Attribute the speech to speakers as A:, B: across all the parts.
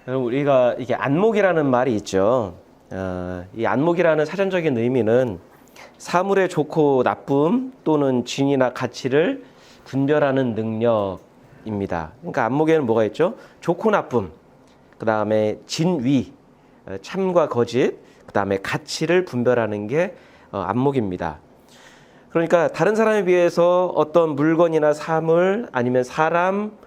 A: 여러분, 우리가 이게 안목이라는 말이 있죠. 이 안목이라는 사전적인 의미는 사물의 좋고 나쁨 또는 진이나 가치를 분별하는 능력입니다. 그러니까 안목에는 뭐가 있죠? 좋고 나쁨, 그 다음에 진위, 참과 거짓, 그 다음에 가치를 분별하는 게 안목입니다. 그러니까 다른 사람에 비해서 어떤 물건이나 사물 아니면 사람,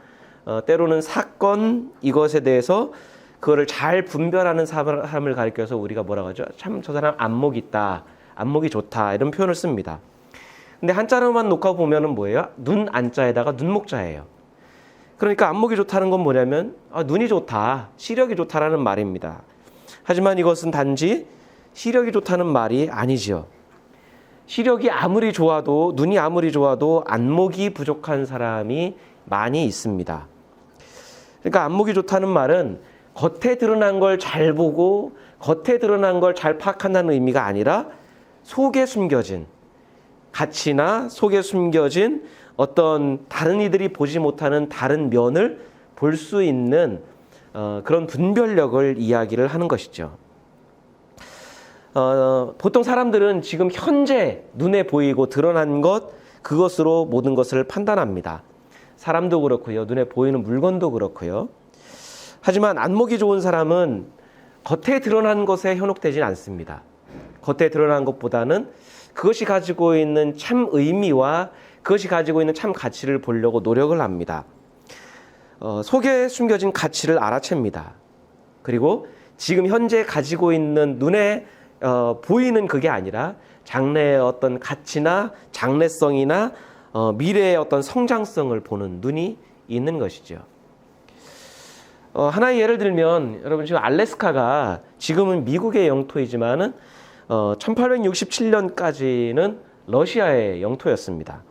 A: 때로는 사건, 이것에 대해서 그거를 잘 분별하는 사람을 가리켜서 우리가 뭐라고 하죠? 참 저 사람 안목이 있다, 안목이 좋다, 이런 표현을 씁니다. 근데 한자로만 놓고 보면은 뭐예요? 눈 안자에다가 눈목자예요. 그러니까 안목이 좋다는 건 뭐냐면 눈이 좋다, 시력이 좋다라는 말입니다. 하지만 이것은 단지 시력이 좋다는 말이 아니지요. 시력이 아무리 좋아도, 눈이 아무리 좋아도 안목이 부족한 사람이 많이 있습니다. 그러니까 안목이 좋다는 말은 겉에 드러난 걸 잘 보고 겉에 드러난 걸 잘 파악한다는 의미가 아니라 속에 숨겨진 가치나 속에 숨겨진 어떤 다른 이들이 보지 못하는 다른 면을 볼 수 있는 그런 분별력을 이야기를 하는 것이죠. 보통 사람들은 지금 현재 눈에 보이고 드러난 것, 그것으로 모든 것을 판단합니다. 사람도 그렇고요, 눈에 보이는 물건도 그렇고요. 하지만 안목이 좋은 사람은 겉에 드러난 것에 현혹되진 않습니다. 겉에 드러난 것보다는 그것이 가지고 있는 참 의미와 그것이 가지고 있는 참 가치를 보려고 노력을 합니다. 속에 숨겨진 가치를 알아챕니다. 그리고 지금 현재 가지고 있는 눈에 보이는 그게 아니라 장래의 어떤 가치나 장래성이나 미래의 어떤 성장성을 보는 눈이 있는 것이죠. 하나의 예를 들면, 여러분 지금 알래스카가 지금은 미국의 영토이지만은 1867년까지는 러시아의 영토였습니다.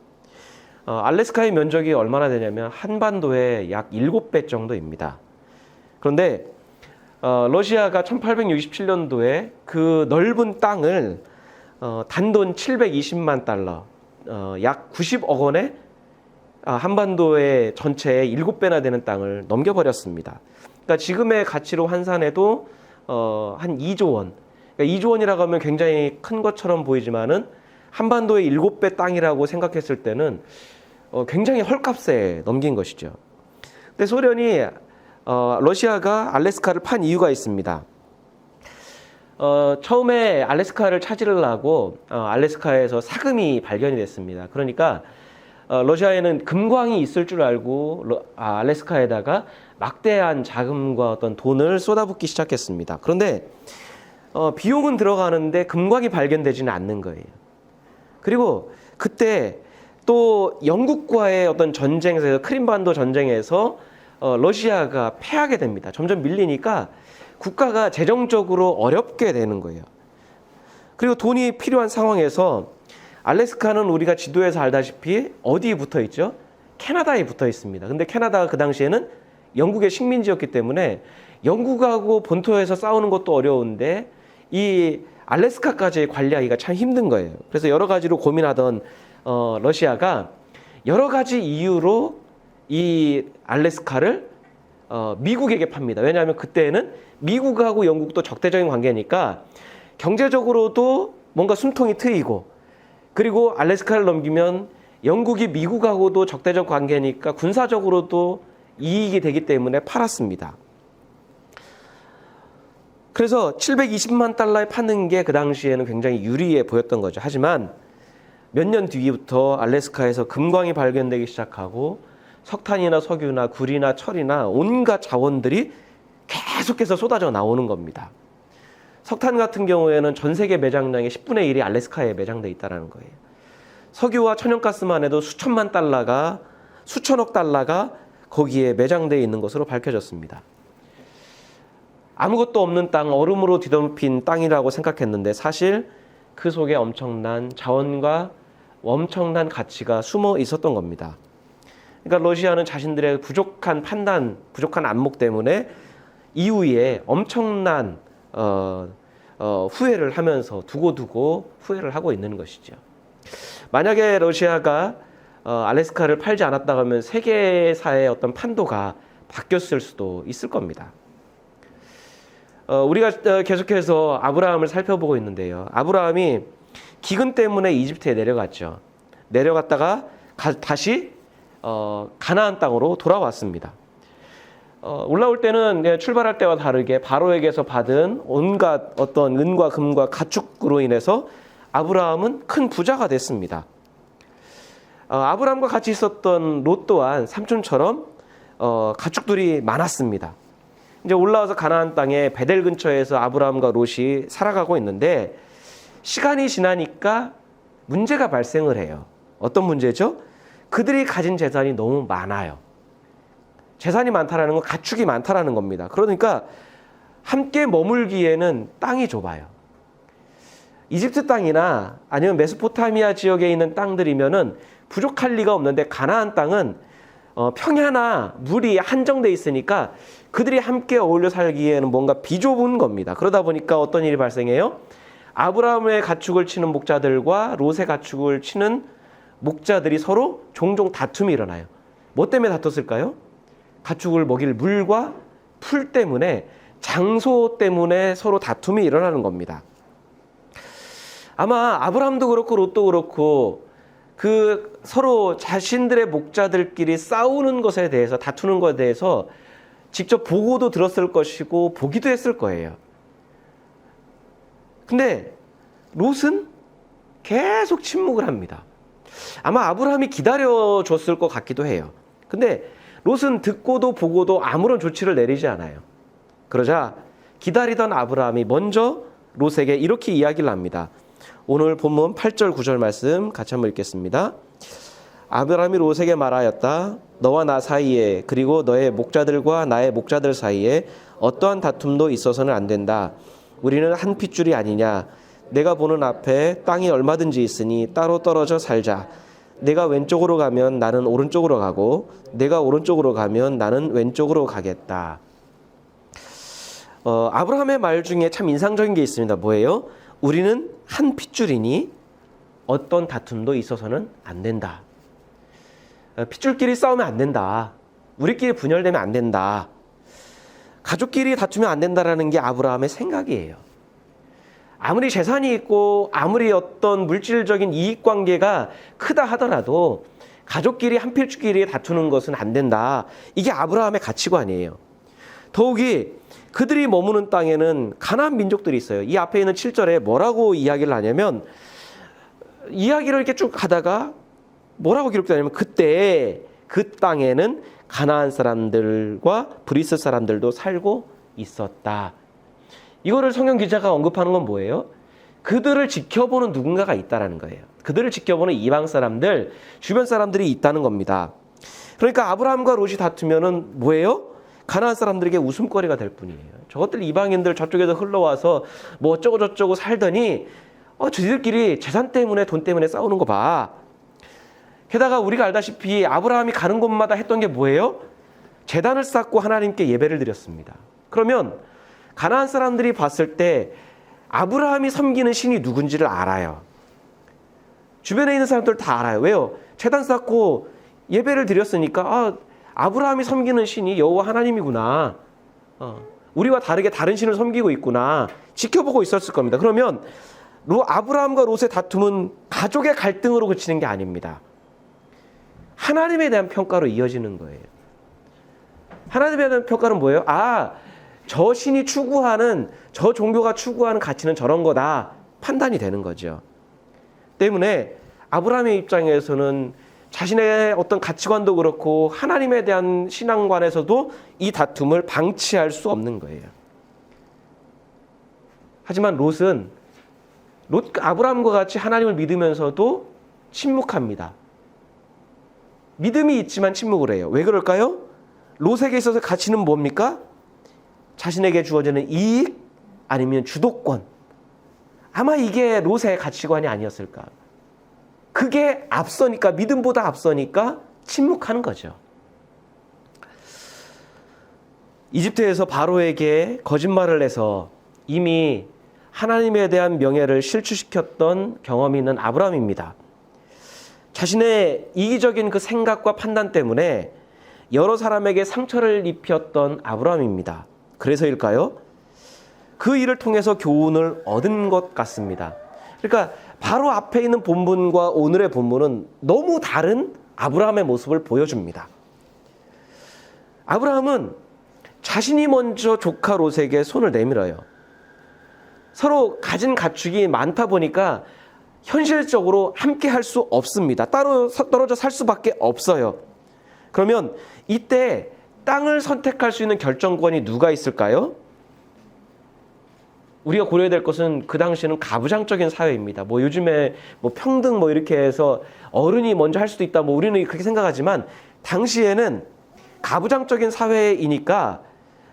A: 알래스카의 면적이 얼마나 되냐면 한반도의 약 7배 정도입니다. 그런데 러시아가 1867년도에 그 넓은 땅을 단돈 720만 달러, 약 90억 원에 한반도의 전체의 7배나 되는 땅을 넘겨버렸습니다. 그러니까 지금의 가치로 환산해도 한 2조 원. 그러니까 2조 원이라고 하면 굉장히 큰 것처럼 보이지만은 한반도의 7배 땅이라고 생각했을 때는 굉장히 헐값에 넘긴 것이죠. 근데 소련이 러시아가 알래스카를 판 이유가 있습니다. 처음에 알래스카를 차지하려고 알래스카에서 사금이 발견이 됐습니다. 그러니까 러시아에는 금광이 있을 줄 알고 알래스카에다가 막대한 자금과 어떤 돈을 쏟아붓기 시작했습니다. 그런데 비용은 들어가는데 금광이 발견되지는 않는 거예요. 그리고 그때 또 영국과의 어떤 전쟁에서, 크림반도 전쟁에서 러시아가 패하게 됩니다. 점점 밀리니까 국가가 재정적으로 어렵게 되는 거예요. 그리고 돈이 필요한 상황에서 알래스카는 우리가 지도에서 알다시피 어디에 붙어 있죠? 캐나다에 붙어 있습니다. 근데 캐나다가 그 당시에는 영국의 식민지였기 때문에 영국하고 본토에서 싸우는 것도 어려운데 이 알래스카까지 관리하기가 참 힘든 거예요. 그래서 여러 가지로 고민하던 러시아가 여러 가지 이유로 이 알래스카를 미국에게 팝니다. 왜냐하면 그때는 미국하고 영국도 적대적인 관계니까 경제적으로도 뭔가 숨통이 트이고, 그리고 알래스카를 넘기면 영국이 미국하고도 적대적 관계니까 군사적으로도 이익이 되기 때문에 팔았습니다. 그래서 720만 달러에 파는 게 그 당시에는 굉장히 유리해 보였던 거죠. 하지만 몇 년 뒤부터 알래스카에서 금광이 발견되기 시작하고 석탄이나 석유나 구리나 철이나 온갖 자원들이 계속해서 쏟아져 나오는 겁니다. 석탄 같은 경우에는 전 세계 매장량의 10분의 1이 알래스카에 매장돼 있다는 거예요. 석유와 천연가스만 해도 수천억 달러가 거기에 매장되어 있는 것으로 밝혀졌습니다. 아무것도 없는 땅, 얼음으로 뒤덮인 땅이라고 생각했는데 사실 그 속에 엄청난 자원과 엄청난 가치가 숨어 있었던 겁니다. 그러니까 러시아는 자신들의 부족한 판단, 부족한 안목 때문에 이후에 엄청난 후회를 하면서 두고두고 후회를 하고 있는 것이죠. 만약에 러시아가 알래스카를 팔지 않았다고 하면 세계사의 어떤 판도가 바뀌었을 수도 있을 겁니다. 우리가 계속해서 아브라함을 살펴보고 있는데요. 아브라함이 기근 때문에 이집트에 내려갔죠. 내려갔다가 다시 가나안 땅으로 돌아왔습니다. 올라올 때는 출발할 때와 다르게 바로에게서 받은 온갖 어떤 은과 금과 가축으로 인해서 아브라함은 큰 부자가 됐습니다. 아브라함과 같이 있었던 롯 또한 삼촌처럼 가축들이 많았습니다. 이제 올라와서 가나안 땅에 베델 근처에서 아브라함과 롯이 살아가고 있는데 시간이 지나니까 문제가 발생을 해요. 어떤 문제죠? 그들이 가진 재산이 너무 많아요. 재산이 많다라는 건 가축이 많다라는 겁니다. 그러니까 함께 머물기에는 땅이 좁아요. 이집트 땅이나 아니면 메소포타미아 지역에 있는 땅들이면은 부족할 리가 없는데 가나안 땅은 평야나 물이 한정돼 있으니까 그들이 함께 어울려 살기에는 뭔가 비좁은 겁니다. 그러다 보니까 어떤 일이 발생해요? 아브라함의 가축을 치는 목자들과 롯의 가축을 치는 목자들이 서로 종종 다툼이 일어나요. 뭐 때문에 다퉜을까요? 가축을 먹일 물과 풀 때문에, 장소 때문에 서로 다툼이 일어나는 겁니다. 아마 아브라함도 그렇고 롯도 그렇고 그 서로 자신들의 목자들끼리 싸우는 것에 대해서, 다투는 것에 대해서 직접 보고도 들었을 것이고 보기도 했을 거예요. 근데 롯은 계속 침묵을 합니다. 아마 아브라함이 기다려줬을 것 같기도 해요. 근데 롯은 듣고도 보고도 아무런 조치를 내리지 않아요. 그러자 기다리던 아브라함이 먼저 롯에게 이렇게 이야기를 합니다. 오늘 본문 8절 9절 말씀 같이 한번 읽겠습니다. 아브라함이 롯에게 말하였다. 너와 나 사이에, 그리고 너의 목자들과 나의 목자들 사이에 어떠한 다툼도 있어서는 안 된다. 우리는 한 핏줄이 아니냐. 내가 보는 앞에 땅이 얼마든지 있으니 따로 떨어져 살자. 내가 왼쪽으로 가면 나는 오른쪽으로 가고 내가 오른쪽으로 가면 나는 왼쪽으로 가겠다. 아브라함의 말 중에 참 인상적인 게 있습니다. 뭐예요? 우리는 한 핏줄이니 어떤 다툼도 있어서는 안 된다. 핏줄끼리 싸우면 안 된다. 우리끼리 분열되면 안 된다. 가족끼리 다투면 안 된다라는 게 아브라함의 생각이에요. 아무리 재산이 있고 아무리 어떤 물질적인 이익관계가 크다 하더라도 가족끼리 한 필주끼리 다투는 것은 안 된다. 이게 아브라함의 가치관이에요. 더욱이 그들이 머무는 땅에는 가나안 민족들이 있어요. 이 앞에 있는 7절에 뭐라고 이야기를 하냐면, 이야기를 이렇게 쭉 하다가 뭐라고 기록되냐면, 그때 그 땅에는 가나안 사람들과 브리스 사람들도 살고 있었다. 이거를 성경 기자가 언급하는 건 뭐예요? 그들을 지켜보는 누군가가 있다라는 거예요. 그들을 지켜보는 이방 사람들, 주변 사람들이 있다는 겁니다. 그러니까 아브라함과 롯이 다투면은 뭐예요? 가나안 사람들에게 웃음거리가 될 뿐이에요. 저것들 이방인들 저쪽에서 흘러와서 뭐 어쩌고 저쩌고 살더니 저희들끼리 재산 때문에, 돈 때문에 싸우는 거 봐. 게다가 우리가 알다시피 아브라함이 가는 곳마다 했던 게 뭐예요? 제단을 쌓고 하나님께 예배를 드렸습니다. 그러면 가나안 사람들이 봤을 때 아브라함이 섬기는 신이 누군지를 알아요. 주변에 있는 사람들 다 알아요. 왜요? 제단 쌓고 예배를 드렸으니까 아브라함이 섬기는 신이 여호와 하나님이구나. 우리와 다르게 다른 신을 섬기고 있구나. 지켜보고 있었을 겁니다. 그러면 아브라함과 롯의 다툼은 가족의 갈등으로 그치는 게 아닙니다. 하나님에 대한 평가로 이어지는 거예요. 하나님에 대한 평가는 뭐예요? 저 신이 추구하는, 저 종교가 추구하는 가치는 저런 거다. 판단이 되는 거죠. 때문에 아브라함의 입장에서는 자신의 어떤 가치관도 그렇고 하나님에 대한 신앙관에서도 이 다툼을 방치할 수 없는 거예요. 하지만 롯은 아브라함과 같이 하나님을 믿으면서도 침묵합니다. 믿음이 있지만 침묵을 해요. 왜 그럴까요? 롯에게 있어서 가치는 뭡니까? 자신에게 주어지는 이익 아니면 주도권. 아마 이게 롯의 가치관이 아니었을까. 그게 앞서니까, 믿음보다 앞서니까 침묵하는 거죠. 이집트에서 바로에게 거짓말을 해서 이미 하나님에 대한 명예를 실추시켰던 경험이 있는 아브라함입니다. 자신의 이기적인 그 생각과 판단 때문에 여러 사람에게 상처를 입혔던 아브라함입니다. 그래서일까요? 그 일을 통해서 교훈을 얻은 것 같습니다. 그러니까 바로 앞에 있는 본문과 오늘의 본문은 너무 다른 아브라함의 모습을 보여줍니다. 아브라함은 자신이 먼저 조카 롯에게 손을 내밀어요. 서로 가진 가축이 많다 보니까 현실적으로 함께 할 수 없습니다. 따로 떨어져 살 수밖에 없어요. 그러면 이때 땅을 선택할 수 있는 결정권이 누가 있을까요? 우리가 고려해야 될 것은 그 당시에는 가부장적인 사회입니다. 뭐 요즘에 뭐 평등 뭐 이렇게 해서 어른이 먼저 할 수도 있다. 뭐 우리는 그렇게 생각하지만 당시에는 가부장적인 사회이니까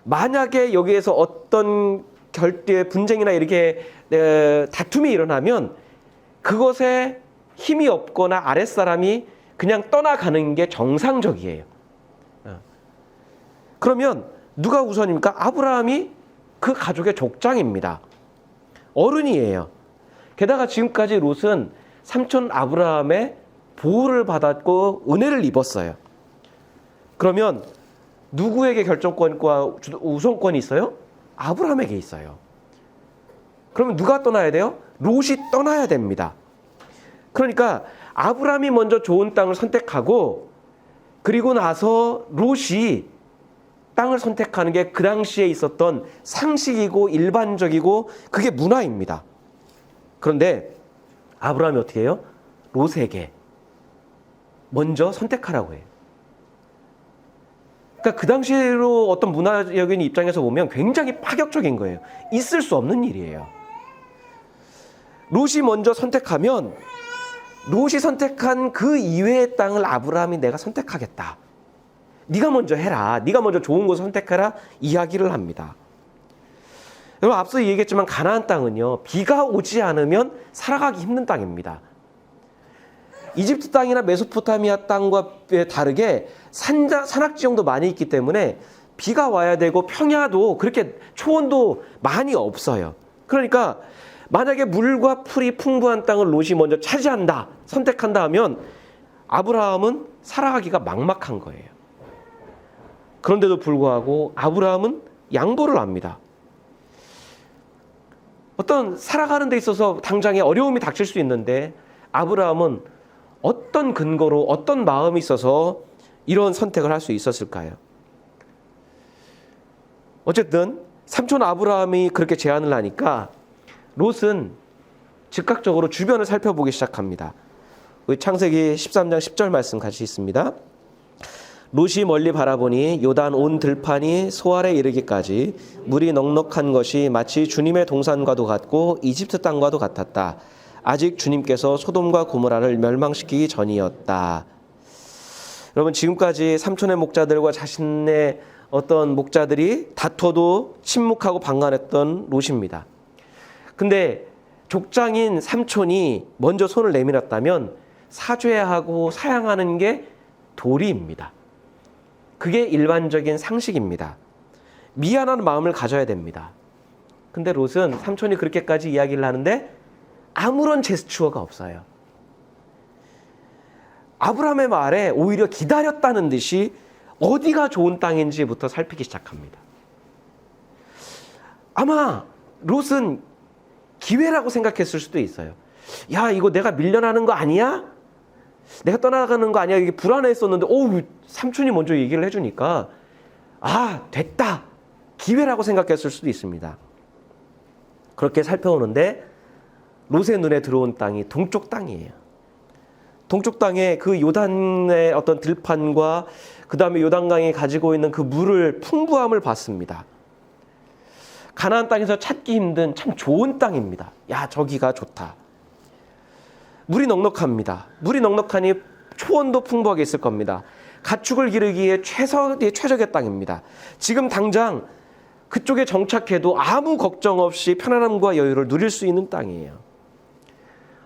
A: 만약에 여기에서 어떤 분쟁이나 이렇게 다툼이 일어나면 그것에 힘이 없거나 아랫사람이 그냥 떠나가는 게 정상적이에요. 그러면 누가 우선입니까? 아브라함이 그 가족의 족장입니다. 어른이에요. 게다가 지금까지 롯은 삼촌 아브라함의 보호를 받았고 은혜를 입었어요. 그러면 누구에게 결정권과 우선권이 있어요? 아브라함에게 있어요. 그러면 누가 떠나야 돼요? 롯이 떠나야 됩니다. 그러니까 아브라함이 먼저 좋은 땅을 선택하고 그리고 나서 롯이 땅을 선택하는 게 그 당시에 있었던 상식이고 일반적이고 그게 문화입니다. 그런데 아브라함이 어떻게 해요? 롯에게 먼저 선택하라고 해요. 그러니까 그 당시로 어떤 문화적인 입장에서 보면 굉장히 파격적인 거예요. 있을 수 없는 일이에요. 롯이 먼저 선택하면 롯이 선택한 그 이외의 땅을 아브라함이 내가 선택하겠다. 네가 먼저 해라. 네가 먼저 좋은 곳을 선택해라. 이야기를 합니다. 여러분 앞서 얘기했지만 가나안 땅은요. 비가 오지 않으면 살아가기 힘든 땅입니다. 이집트 땅이나 메소포타미아 땅과 다르게 산악지형도 많이 있기 때문에 비가 와야 되고 평야도 그렇게 초원도 많이 없어요. 그러니까 만약에 물과 풀이 풍부한 땅을 롯이 먼저 차지한다, 선택한다 하면 아브라함은 살아가기가 막막한 거예요. 그런데도 불구하고 아브라함은 양보를 합니다. 어떤 살아가는 데 있어서 당장에 어려움이 닥칠 수 있는데 아브라함은 어떤 근거로 어떤 마음이 있어서 이런 선택을 할 수 있었을까요? 어쨌든 삼촌 아브라함이 그렇게 제안을 하니까 롯은 즉각적으로 주변을 살펴보기 시작합니다. 우리 창세기 13장 10절 말씀 같이 있습니다. 롯이 멀리 바라보니 요단 온 들판이 소알에 이르기까지 물이 넉넉한 것이 마치 주님의 동산과도 같고 이집트 땅과도 같았다. 아직 주님께서 소돔과 고모라를 멸망시키기 전이었다. 여러분 지금까지 삼촌의 목자들과 자신의 어떤 목자들이 다퉈도 침묵하고 방관했던 롯입니다. 근데 족장인 삼촌이 먼저 손을 내밀었다면 사죄해야 하고 사양하는 게 도리입니다. 그게 일반적인 상식입니다. 미안한 마음을 가져야 됩니다. 근데 롯은 삼촌이 그렇게까지 이야기를 하는데 아무런 제스처가 없어요. 아브라함의 말에 오히려 기다렸다는 듯이 어디가 좋은 땅인지부터 살피기 시작합니다. 아마 롯은 기회라고 생각했을 수도 있어요. 야, 이거 내가 밀려나는 거 아니야? 내가 떠나가는 거 아니야? 이게 불안했었는데, 삼촌이 먼저 얘기를 해주니까, 됐다. 기회라고 생각했을 수도 있습니다. 그렇게 살펴오는데, 롯의 눈에 들어온 땅이 동쪽 땅이에요. 동쪽 땅에 그 요단의 어떤 들판과 그 다음에 요단강이 가지고 있는 그 물을 풍부함을 봤습니다. 가나안 땅에서 찾기 힘든 참 좋은 땅입니다. 야, 저기가 좋다. 물이 넉넉합니다. 물이 넉넉하니 초원도 풍부하게 있을 겁니다. 가축을 기르기에 최적의 땅입니다. 지금 당장 그쪽에 정착해도 아무 걱정 없이 편안함과 여유를 누릴 수 있는 땅이에요.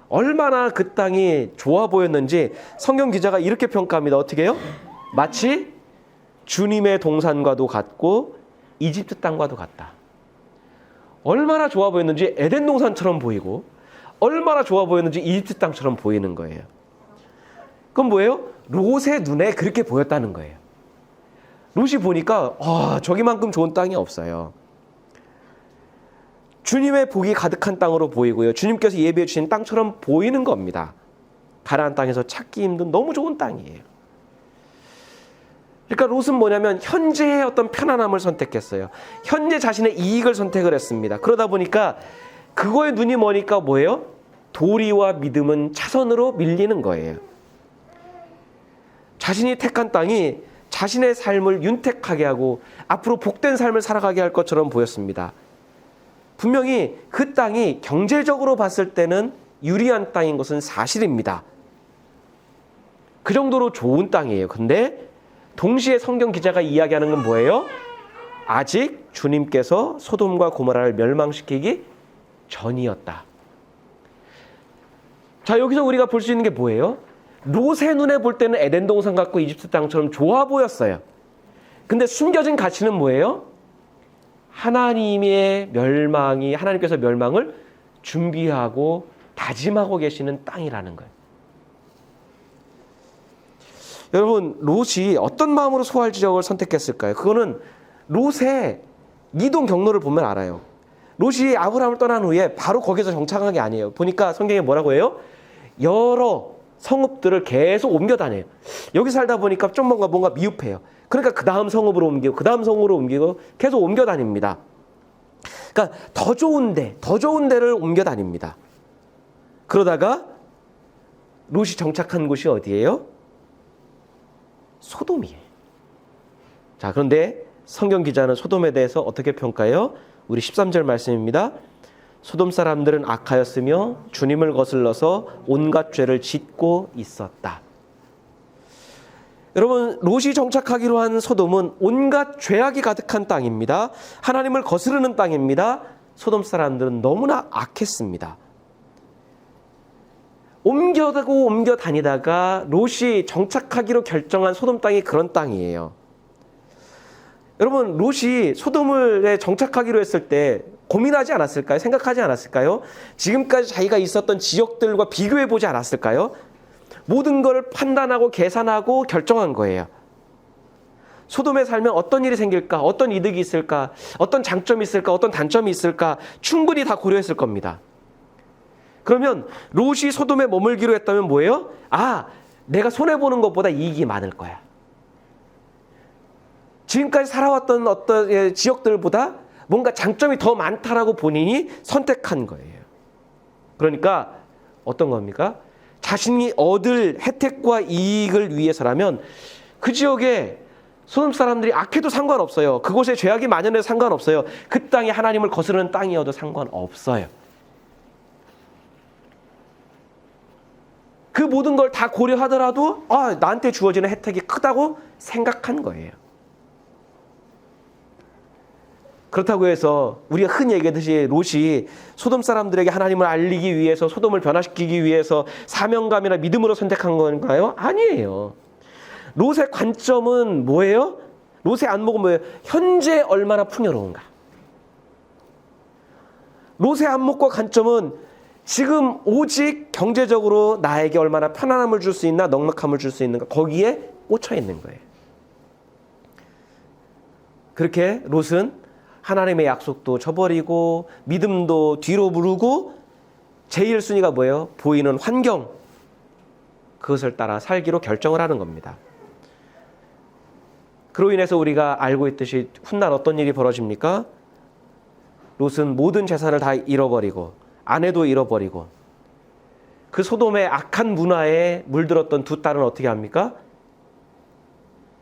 A: 얼마나 그 땅이 좋아 보였는지 성경 기자가 이렇게 평가합니다. 어떻게 해요? 마치 주님의 동산과도 같고 이집트 땅과도 같다. 얼마나 좋아 보였는지 에덴 동산처럼 보이고 얼마나 좋아 보였는지 이집트 땅처럼 보이는 거예요. 그건 뭐예요? 롯의 눈에 그렇게 보였다는 거예요. 롯이 보니까 저기만큼 좋은 땅이 없어요. 주님의 복이 가득한 땅으로 보이고요. 주님께서 예비해 주신 땅처럼 보이는 겁니다. 가나안 땅에서 찾기 힘든 너무 좋은 땅이에요. 그러니까 롯은 뭐냐면 현재의 어떤 편안함을 선택했어요. 현재 자신의 이익을 선택을 했습니다. 그러다 보니까 그거에 눈이 머니까 뭐예요? 도리와 믿음은 차선으로 밀리는 거예요. 자신이 택한 땅이 자신의 삶을 윤택하게 하고 앞으로 복된 삶을 살아가게 할 것처럼 보였습니다. 분명히 그 땅이 경제적으로 봤을 때는 유리한 땅인 것은 사실입니다. 그 정도로 좋은 땅이에요. 근데 동시에 성경 기자가 이야기하는 건 뭐예요? 아직 주님께서 소돔과 고모라를 멸망시키기 전이었다. 자, 여기서 우리가 볼 수 있는 게 뭐예요? 롯의 눈에 볼 때는 에덴 동산 같고 이집트 땅처럼 좋아 보였어요. 근데 숨겨진 가치는 뭐예요? 하나님의 멸망이, 하나님께서 멸망을 준비하고 다짐하고 계시는 땅이라는 거예요. 여러분, 롯이 어떤 마음으로 소할 지역을 선택했을까요? 그거는 롯의 이동 경로를 보면 알아요. 롯이 아브라함을 떠난 후에 바로 거기서 정착한 게 아니에요. 보니까 성경에 뭐라고 해요? 여러 성읍들을 계속 옮겨 다녀요. 여기 살다 보니까 좀 뭔가 미흡해요. 그러니까 그 다음 성읍으로 옮기고 그 다음 성읍으로 옮기고 계속 옮겨 다닙니다. 그러니까 더 좋은 데를 옮겨 다닙니다. 그러다가 롯이 정착한 곳이 어디예요? 소돔이에요. 자, 그런데 성경 기자는 소돔에 대해서 어떻게 평가해요? 우리 13절 말씀입니다. 소돔 사람들은 악하였으며 주님을 거슬러서 온갖 죄를 짓고 있었다. 여러분, 롯이 정착하기로 한 소돔은 온갖 죄악이 가득한 땅입니다. 하나님을 거스르는 땅입니다. 소돔 사람들은 너무나 악했습니다. 옮겨 다니다가 롯이 정착하기로 결정한 소돔 땅이 그런 땅이에요. 여러분, 롯이 소돔에 정착하기로 했을 때 고민하지 않았을까요? 생각하지 않았을까요? 지금까지 자기가 있었던 지역들과 비교해 보지 않았을까요? 모든 걸 판단하고 계산하고 결정한 거예요. 소돔에 살면 어떤 일이 생길까? 어떤 이득이 있을까? 어떤 장점이 있을까? 어떤 단점이 있을까? 충분히 다 고려했을 겁니다. 그러면 롯이 소돔에 머물기로 했다면 뭐예요? 아, 내가 손해보는 것보다 이익이 많을 거야. 지금까지 살아왔던 어떤 지역들보다 뭔가 장점이 더 많다라고 본인이 선택한 거예요. 그러니까 어떤 겁니까? 자신이 얻을 혜택과 이익을 위해서라면 그 지역에 소돔 사람들이 악해도 상관없어요. 그곳에 죄악이 만연해도 상관없어요. 그 땅이 하나님을 거스르는 땅이어도 상관없어요. 그 모든 걸 다 고려하더라도 나한테 주어지는 혜택이 크다고 생각한 거예요. 그렇다고 해서 우리가 흔히 얘기하듯이 롯이 소돔 사람들에게 하나님을 알리기 위해서, 소돔을 변화시키기 위해서 사명감이나 믿음으로 선택한 건가요? 아니에요. 롯의 관점은 뭐예요? 롯의 안목은 뭐예요? 현재 얼마나 풍요로운가. 롯의 안목과 관점은 지금 오직 경제적으로 나에게 얼마나 편안함을 줄 수 있나, 넉넉함을 줄 수 있는가, 거기에 꽂혀 있는 거예요. 그렇게 롯은 하나님의 약속도 저버리고 믿음도 뒤로 무르고 제일 순위가 뭐예요? 보이는 환경, 그것을 따라 살기로 결정을 하는 겁니다. 그로 인해서 우리가 알고 있듯이 훗날 어떤 일이 벌어집니까? 롯은 모든 재산을 다 잃어버리고 아내도 잃어버리고 그 소돔의 악한 문화에 물들었던 두 딸은 어떻게 합니까?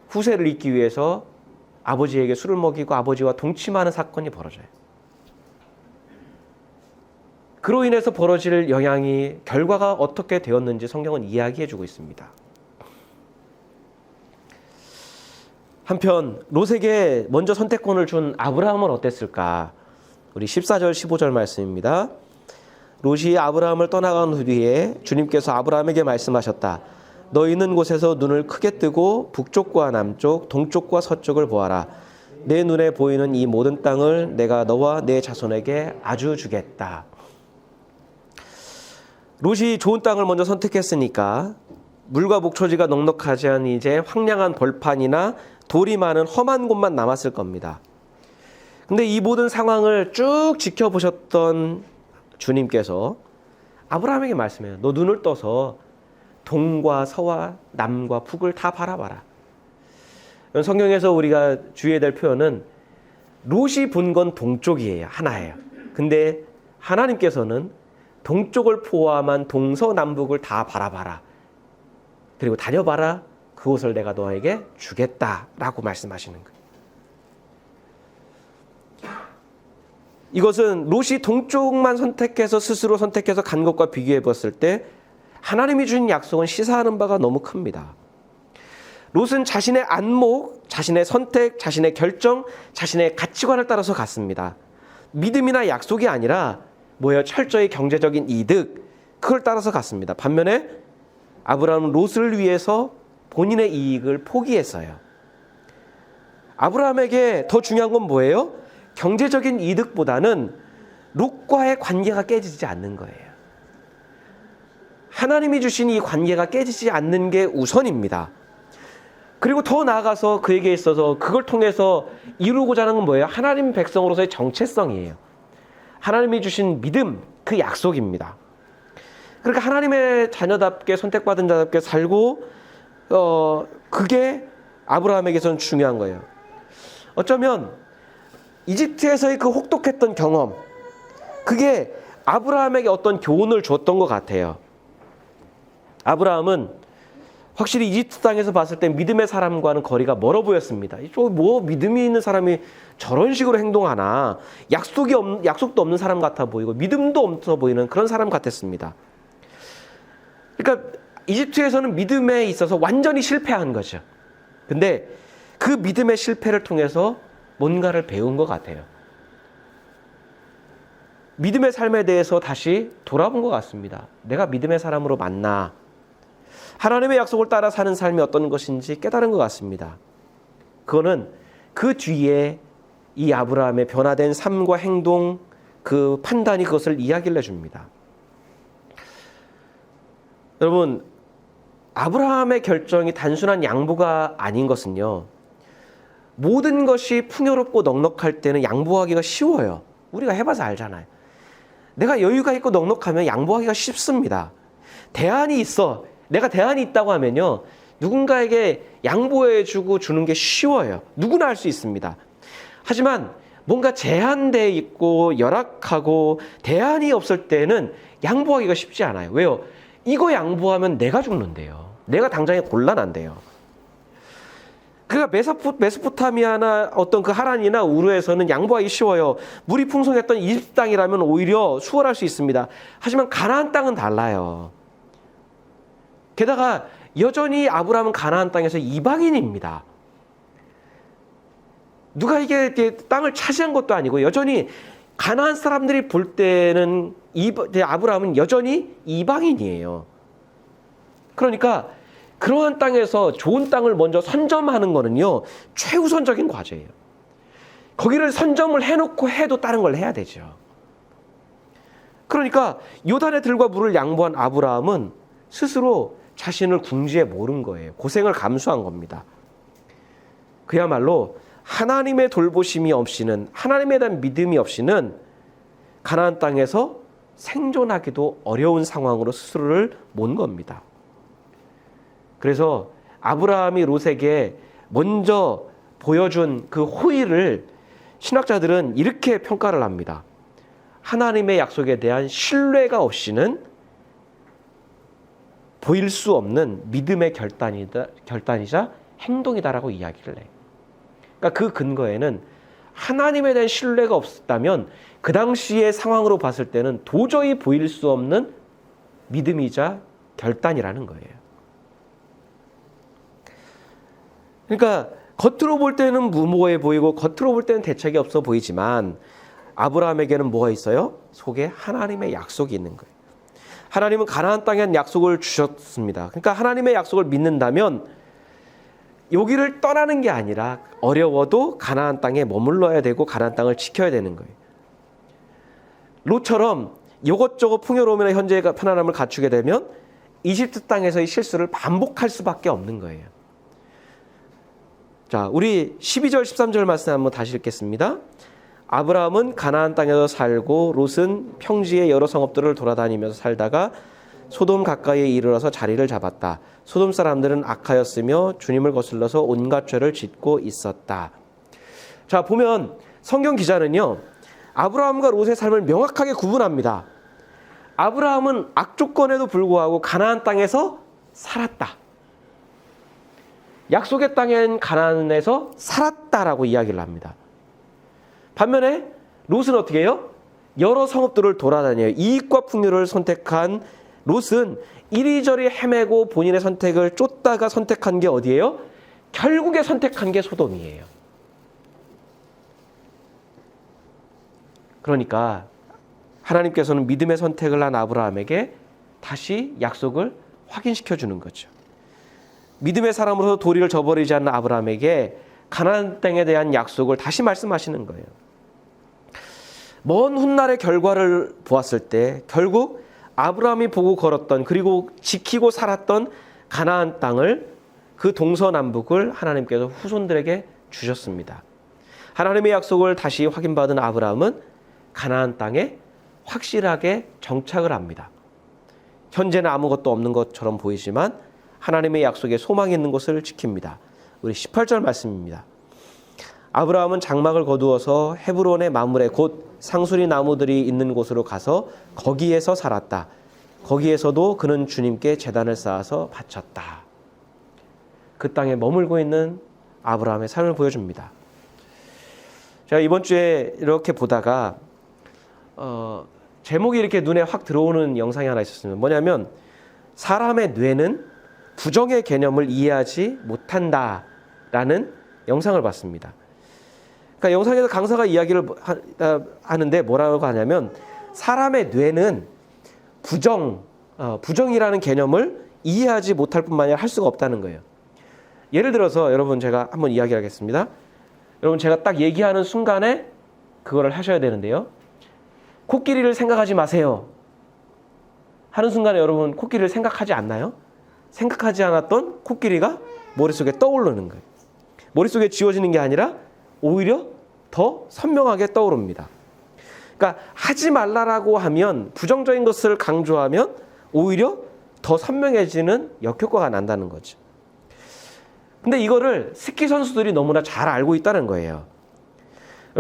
A: 후세를 잇기 위해서 아버지에게 술을 먹이고 아버지와 동침하는 사건이 벌어져요. 그로 인해서 벌어질 결과가 어떻게 되었는지 성경은 이야기해주고 있습니다. 한편 롯에게 먼저 선택권을 준 아브라함은 어땠을까? 우리 14절 15절 말씀입니다. 롯이 아브라함을 떠나간 후에 주님께서 아브라함에게 말씀하셨다. 너 있는 곳에서 눈을 크게 뜨고 북쪽과 남쪽, 동쪽과 서쪽을 보아라. 내 눈에 보이는 이 모든 땅을 내가 너와 내 자손에게 아주 주겠다. 롯이 좋은 땅을 먼저 선택했으니까 물과 목초지가 넉넉하지 않은 이제 황량한 벌판이나 돌이 많은 험한 곳만 남았을 겁니다. 근데 이 모든 상황을 쭉 지켜보셨던 주님께서 아브라함에게 말씀해요. 너 눈을 떠서 동과 서와 남과 북을 다 바라봐라. 성경에서 우리가 주의해야 될 표현은 롯이 본 건 동쪽이에요. 하나예요. 근데 하나님께서는 동쪽을 포함한 동서남북을 다 바라봐라. 그리고 다녀봐라. 그곳을 내가 너에게 주겠다라고 말씀하시는 거예요. 이것은 롯이 동쪽만 선택해서 스스로 선택해서 간 것과 비교해 봤을 때 하나님이 주신 약속은 시사하는 바가 너무 큽니다. 롯은 자신의 안목, 자신의 선택, 자신의 결정, 자신의 가치관을 따라서 갔습니다. 믿음이나 약속이 아니라 뭐예요? 철저히 경제적인 이득, 그걸 따라서 갔습니다. 반면에 아브라함은 롯을 위해서 본인의 이익을 포기했어요. 아브라함에게 더 중요한 건 뭐예요? 경제적인 이득보다는 롯과의 관계가 깨지지 않는 거예요. 하나님이 주신 이 관계가 깨지지 않는 게 우선입니다. 그리고 더 나아가서 그에게 있어서 그걸 통해서 이루고자 하는 건 뭐예요? 하나님 백성으로서의 정체성이에요. 하나님이 주신 믿음, 그 약속입니다. 그러니까 하나님의 자녀답게 선택받은 자답게 살고 그게 아브라함에게서는 중요한 거예요. 어쩌면 이집트에서의 그 혹독했던 경험, 그게 아브라함에게 어떤 교훈을 줬던 것 같아요. 아브라함은 확실히 이집트 땅에서 봤을 때 믿음의 사람과는 거리가 멀어 보였습니다. 뭐 믿음이 있는 사람이 저런 식으로 행동하나, 약속도 없는 사람 같아 보이고 믿음도 없어 보이는 그런 사람 같았습니다. 그러니까 이집트에서는 믿음에 있어서 완전히 실패한 거죠. 근데 그 믿음의 실패를 통해서 뭔가를 배운 것 같아요. 믿음의 삶에 대해서 다시 돌아본 것 같습니다. 내가 믿음의 사람으로 맞나? 하나님의 약속을 따라 사는 삶이 어떤 것인지 깨달은 것 같습니다. 그거는 그 뒤에 이 아브라함의 변화된 삶과 행동, 그 판단이 그것을 이야기를 해줍니다. 여러분, 아브라함의 결정이 단순한 양보가 아닌 것은요, 모든 것이 풍요롭고 넉넉할 때는 양보하기가 쉬워요. 우리가 해봐서 알잖아요. 내가 여유가 있고 넉넉하면 양보하기가 쉽습니다. 대안이 있어. 내가 대안이 있다고 하면요, 누군가에게 양보해주고 주는 게 쉬워요. 누구나 할 수 있습니다. 하지만 뭔가 제한되어 있고 열악하고 대안이 없을 때는 양보하기가 쉽지 않아요. 왜요? 이거 양보하면 내가 죽는데요. 내가 당장에 곤란한데요. 그러니까 메소포타미아나 어떤 그 하란이나 우르에서는 양보하기 쉬워요. 물이 풍성했던 이집트 땅이라면 오히려 수월할 수 있습니다. 하지만 가나안 땅은 달라요. 게다가 여전히 아브라함은 가나안 땅에서 이방인입니다. 누가 이게 땅을 차지한 것도 아니고 여전히 가나안 사람들이 볼 때는 아브라함은 여전히 이방인이에요. 그러니까 그러한 땅에서 좋은 땅을 먼저 선점하는 거는요, 최우선적인 과제예요. 거기를 선점을 해놓고 해도 다른 걸 해야 되죠. 그러니까 요단의 들과 물을 양보한 아브라함은 스스로 자신을 궁지에 모른 거예요. 고생을 감수한 겁니다. 그야말로 하나님의 돌보심이 없이는, 하나님에 대한 믿음이 없이는 가나안 땅에서 생존하기도 어려운 상황으로 스스로를 몬 겁니다. 그래서 아브라함이 롯에게 먼저 보여준 그 호의를 신학자들은 이렇게 평가를 합니다. 하나님의 약속에 대한 신뢰가 없이는 보일 수 없는 믿음의 결단이자 행동이다라고 이야기를 해요. 그러니까 그 근거에는 하나님에 대한 신뢰가 없었다면 그 당시의 상황으로 봤을 때는 도저히 보일 수 없는 믿음이자 결단이라는 거예요. 그러니까 겉으로 볼 때는 무모해 보이고 겉으로 볼 때는 대책이 없어 보이지만 아브라함에게는 뭐가 있어요? 속에 하나님의 약속이 있는 거예요. 하나님은 가나안 땅에 약속을 주셨습니다. 그러니까 하나님의 약속을 믿는다면 여기를 떠나는 게 아니라 어려워도 가나안 땅에 머물러야 되고 가나안 땅을 지켜야 되는 거예요. 롯처럼 이것저것 풍요로움이나 현재의 편안함을 갖추게 되면 이집트 땅에서의 실수를 반복할 수밖에 없는 거예요. 자, 우리 12절 13절 말씀 한번 다시 읽겠습니다. 아브라함은 가나안 땅에서 살고 롯은 평지의 여러 성읍들을 돌아다니면서 살다가 소돔 가까이에 이르러서 자리를 잡았다. 소돔 사람들은 악하였으며 주님을 거슬러서 온갖 죄를 짓고 있었다. 자, 보면 성경 기자는요, 아브라함과 롯의 삶을 명확하게 구분합니다. 아브라함은 악조건에도 불구하고 가나안 땅에서 살았다. 약속의 땅엔 가나안에서 살았다라고 이야기를 합니다. 반면에 롯은 어떻게 해요? 여러 성읍들을 돌아다녀요. 이익과 풍요를 선택한 롯은 이리저리 헤매고 본인의 선택을 쫓다가 선택한 게 어디예요? 결국에 선택한 게 소돔이에요. 그러니까 하나님께서는 믿음의 선택을 한 아브라함에게 다시 약속을 확인시켜 주는 거죠. 믿음의 사람으로서 도리를 저버리지 않는 아브라함에게 가나안 땅에 대한 약속을 다시 말씀하시는 거예요. 먼 훗날의 결과를 보았을 때 결국 아브라함이 보고 걸었던 그리고 지키고 살았던 가나안 땅을 그 동서남북을 하나님께서 후손들에게 주셨습니다. 하나님의 약속을 다시 확인받은 아브라함은 가나안 땅에 확실하게 정착을 합니다. 현재는 아무것도 없는 것처럼 보이지만 하나님의 약속에 소망이 있는 곳을 지킵니다. 우리 18절 말씀입니다. 아브라함은 장막을 거두어서 헤브론의 마물에 곧 상수리 나무들이 있는 곳으로 가서 거기에서 살았다. 거기에서도 그는 주님께 제단을 쌓아서 바쳤다. 그 땅에 머물고 있는 아브라함의 삶을 보여줍니다. 제가 이번 주에 이렇게 보다가 제목이 이렇게 눈에 확 들어오는 영상이 하나 있었습니다. 뭐냐면 사람의 뇌는 부정의 개념을 이해하지 못한다라는 영상을 봤습니다. 그러니까 영상에서 강사가 이야기를 하는데 뭐라고 하냐면 사람의 뇌는 부정이라는 개념을 이해하지 못할 뿐만 아니라 할 수가 없다는 거예요. 예를 들어서 여러분 제가 한번 이야기하겠습니다. 여러분 제가 딱 얘기하는 순간에 그거를 하셔야 되는데요. 코끼리를 생각하지 마세요. 하는 순간에 여러분 코끼리를 생각하지 않나요? 생각하지 않았던 코끼리가 머릿속에 떠오르는 거예요. 머릿속에 지워지는 게 아니라 오히려 더 선명하게 떠오릅니다. 그러니까 하지 말라라고 하면 부정적인 것을 강조하면 오히려 더 선명해지는 역효과가 난다는 거죠. 근데 이거를 스키 선수들이 너무나 잘 알고 있다는 거예요.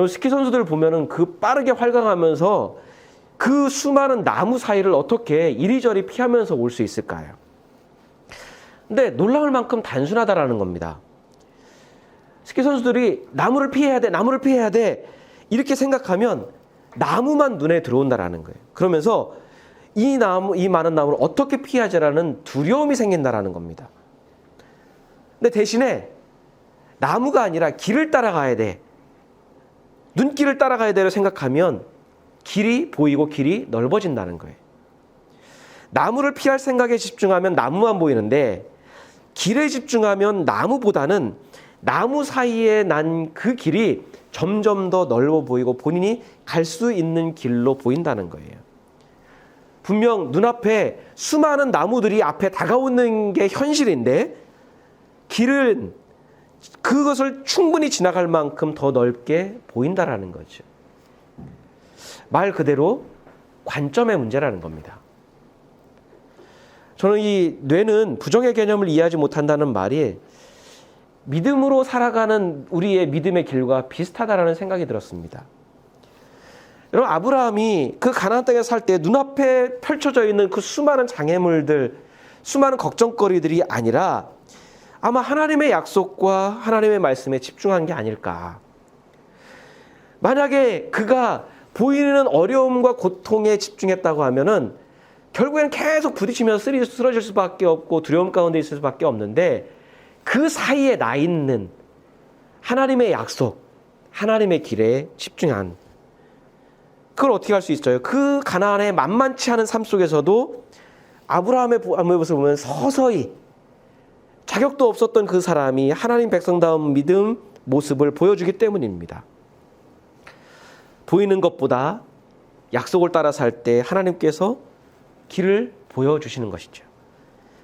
A: 스키 선수들 보면은 그 빠르게 활강하면서 그 수많은 나무 사이를 어떻게 이리저리 피하면서 올 수 있을까요? 근데 놀라울 만큼 단순하다라는 겁니다. 스키 선수들이 나무를 피해야 돼 이렇게 생각하면 나무만 눈에 들어온다라는 거예요. 그러면서 이 많은 나무를 어떻게 피하지라는 두려움이 생긴다라는 겁니다. 근데 대신에 나무가 아니라 길을 따라가야 돼. 눈길을 따라가야 돼로 생각하면 길이 보이고 길이 넓어진다는 거예요. 나무를 피할 생각에 집중하면 나무만 보이는데 길에 집중하면 나무보다는 나무 사이에 난 그 길이 점점 더 넓어 보이고 본인이 갈 수 있는 길로 보인다는 거예요. 분명 눈앞에 수많은 나무들이 앞에 다가오는 게 현실인데 길은 그것을 충분히 지나갈 만큼 더 넓게 보인다라는 거죠. 말 그대로 관점의 문제라는 겁니다. 저는 이 뇌는 부정의 개념을 이해하지 못한다는 말이 믿음으로 살아가는 우리의 믿음의 길과 비슷하다라는 생각이 들었습니다. 여러분 아브라함이 그 가나안 땅에 살 때 눈앞에 펼쳐져 있는 그 수많은 장애물들, 수많은 걱정거리들이 아니라 아마 하나님의 약속과 하나님의 말씀에 집중한 게 아닐까. 만약에 그가 보이는 어려움과 고통에 집중했다고 하면은 결국에는 계속 부딪히면서 쓰러질 수밖에 없고 두려움 가운데 있을 수밖에 없는데 그 사이에 나 있는 하나님의 약속, 하나님의 길에 집중한 그걸 어떻게 할 수 있어요? 그 가나안의 만만치 않은 삶 속에서도 아브라함의 모습을 보면 서서히 자격도 없었던 그 사람이 하나님 백성다운 믿음 모습을 보여주기 때문입니다. 보이는 것보다 약속을 따라 살 때 하나님께서 길을 보여주시는 것이죠.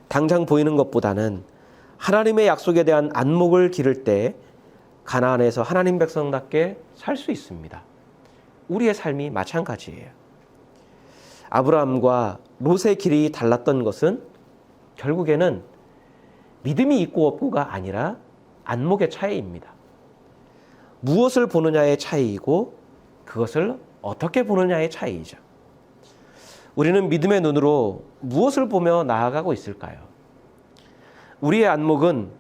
A: 당장 보이는 것보다는 하나님의 약속에 대한 안목을 기를 때 가나안에서 하나님 백성답게 살 수 있습니다. 우리의 삶이 마찬가지예요. 아브라함과 롯의 길이 달랐던 것은 결국에는 믿음이 있고 없고가 아니라 안목의 차이입니다. 무엇을 보느냐의 차이이고 그것을 어떻게 보느냐의 차이이죠. 우리는 믿음의 눈으로 무엇을 보며 나아가고 있을까요? 우리의 안목은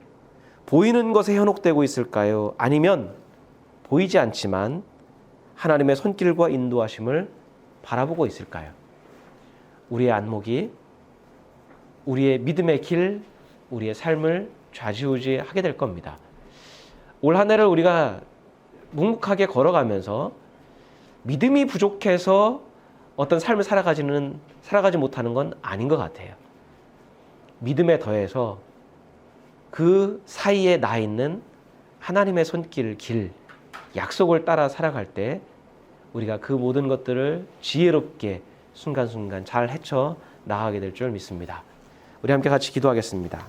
A: 보이는 것에 현혹되고 있을까요? 아니면 보이지 않지만 하나님의 손길과 인도하심을 바라보고 있을까요? 우리의 안목이 우리의 믿음의 길, 우리의 삶을 좌지우지하게 될 겁니다. 올 한 해를 우리가 묵묵하게 걸어가면서 믿음이 부족해서 어떤 삶을 살아가지 못하는 건 아닌 것 같아요. 믿음에 더해서 그 사이에 나 있는 하나님의 손길, 길, 약속을 따라 살아갈 때 우리가 그 모든 것들을 지혜롭게 순간순간 잘 헤쳐 나가게 될 줄 믿습니다. 우리 함께 같이 기도하겠습니다.